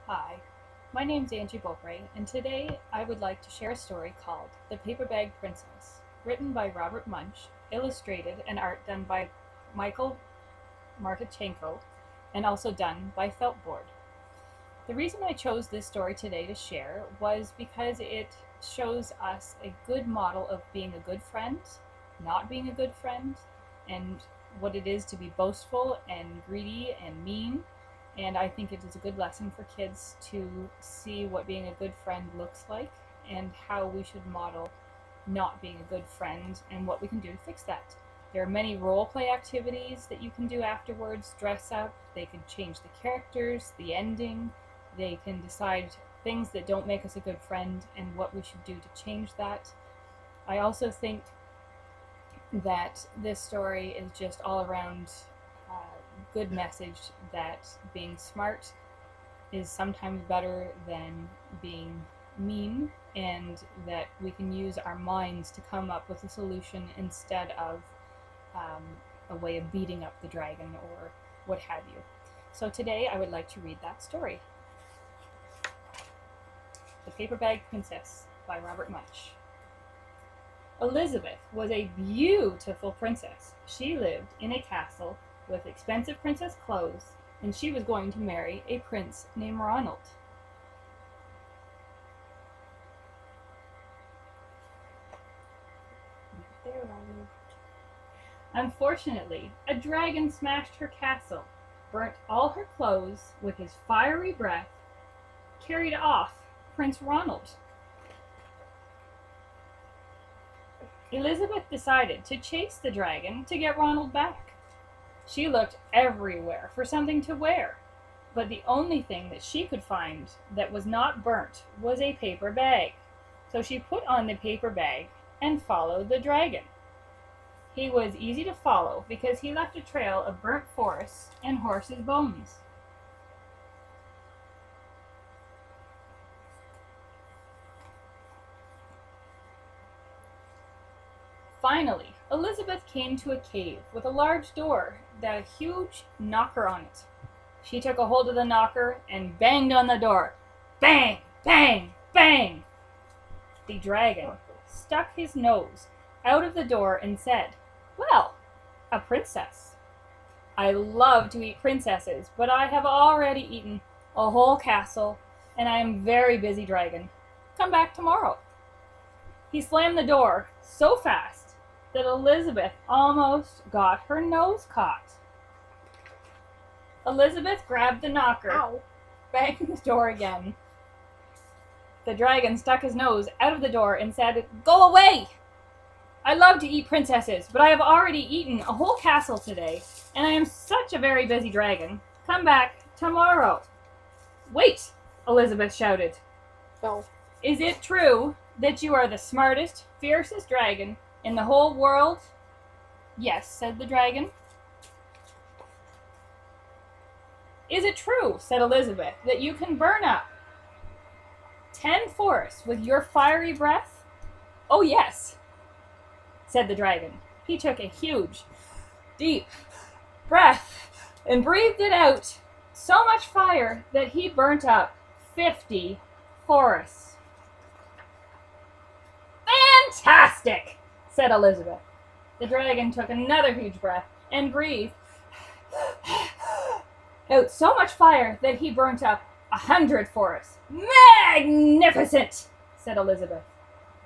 Hi, my name's Angie Beaupre, and today I would like to share a story called The Paper Bag Princess, written by Robert Munsch, illustrated and art done by Michael Martichenko, and also done by Feltboard. The reason I chose this story today to share was because it shows us a good model of being a good friend, not being a good friend, and what it is to be boastful and greedy and mean. And I think it is a good lesson for kids to see what being a good friend looks like and how we should model not being a good friend and what we can do to fix that. There are many role play activities that you can do afterwards. Dress up, they can change the characters, the ending, they can decide things that don't make us a good friend and what we should do to change that. I also think that this story is just all around good message that being smart is sometimes better than being mean, and that we can use our minds to come up with a solution instead of a way of beating up the dragon or what have you. So today I would like to read that story. The Paper Bag Princess by Robert Munsch. Elizabeth was a beautiful princess. She lived in a castle with expensive princess clothes, and she was going to marry a prince named Ronald. Unfortunately, a dragon smashed her castle, burnt all her clothes with his fiery breath, carried off Prince Ronald. Elizabeth decided to chase the dragon to get Ronald back. She looked everywhere for something to wear, but the only thing that she could find that was not burnt was a paper bag. So she put on the paper bag and followed the dragon. He was easy to follow because he left a trail of burnt forests and horses' bones. Finally, Elizabeth came to a cave with a large door that had a huge knocker on it. She took a hold of the knocker and banged on the door. Bang! Bang! Bang! The dragon stuck his nose out of the door and said, "Well, a princess. I love to eat princesses, but I have already eaten a whole castle, and I am very busy, dragon. Come back tomorrow." He slammed the door so fast that Elizabeth almost got her nose caught. Elizabeth grabbed the knocker, Ow. banged the door again. The dragon stuck his nose out of the door and said, "Go away! I love to eat princesses, but I have already eaten a whole castle today, and I am such a very busy dragon. Come back tomorrow." "Wait!" Elizabeth shouted. No. "Is it true that you are the smartest, fiercest dragon in the whole world?" "Yes," said the dragon. "Is it true," said Elizabeth, "that you can burn up 10 forests with your fiery breath?" "Oh, yes," said the dragon. He took a huge, deep breath and breathed it out, so much fire that he burnt up 50 forests. "Fantastic," said Elizabeth. The dragon took another huge breath and breathed out so much fire that he burnt up 100 forests. "Magnificent," said Elizabeth.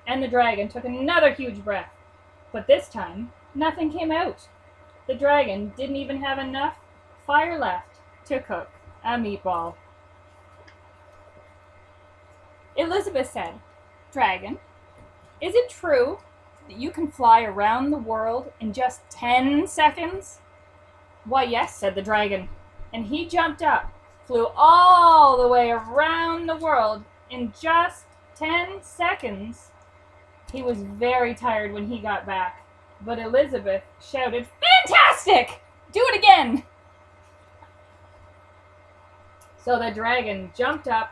And the dragon took another huge breath, but this time nothing came out. The dragon didn't even have enough fire left to cook a meatball. Elizabeth said, "Dragon, is it true that you can fly around the world in just 10 seconds?" "Why, yes," said the dragon. And he jumped up, flew all the way around the world in just 10 seconds. He was very tired when he got back, but Elizabeth shouted, "Fantastic! Do it again!" So the dragon jumped up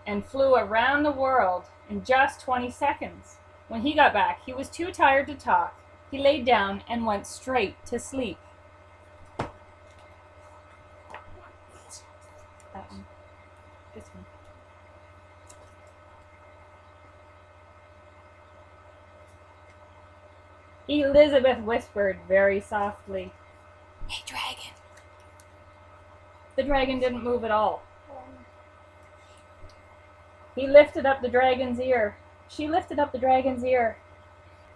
and flew around the world in just 20 seconds. When he got back, he was too tired to talk. He laid down and went straight to sleep. That one. This one. Elizabeth whispered very softly, "Hey, dragon." The dragon didn't move at all. He lifted up the dragon's ear. She lifted up the dragon's ear,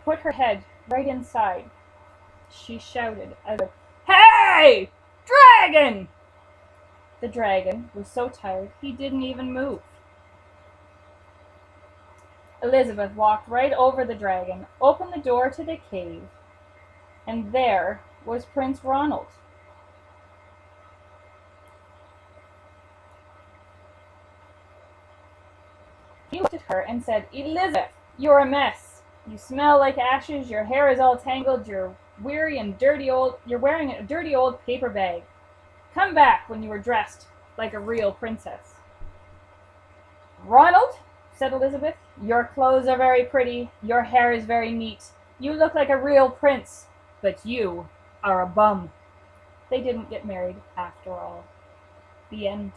put her head right inside. She shouted, "Hey, dragon!" The dragon was so tired he didn't even move. Elizabeth walked right over the dragon, opened the door to the cave, and there was Prince Ronald. He looked at her and said, "Elizabeth, you're a mess. You smell like ashes, your hair is all tangled, you're weary and you're wearing a dirty old paper bag. Come back when you were dressed like a real princess." "Ronald," said Elizabeth, "your clothes are very pretty, your hair is very neat, you look like a real prince, but you are a bum." They didn't get married after all. The end.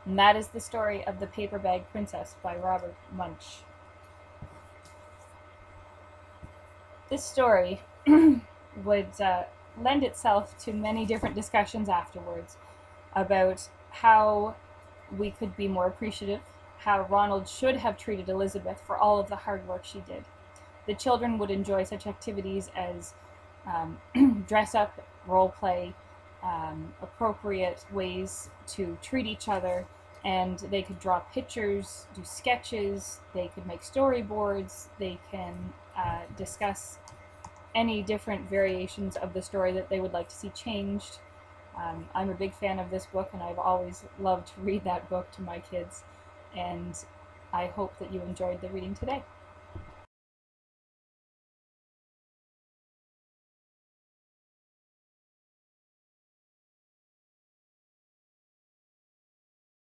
And that is the story of The Paper Bag Princess by Robert Munsch. This story would lend itself to many different discussions afterwards about how we could be more appreciative, how Ronald should have treated Elizabeth for all of the hard work she did. The children would enjoy such activities as dress up, role play, appropriate ways to treat each other, and they could draw pictures, do sketches, they could make storyboards, they can discuss any different variations of the story that they would like to see changed. I'm a big fan of this book, and I've always loved to read that book to my kids, and I hope that you enjoyed the reading today.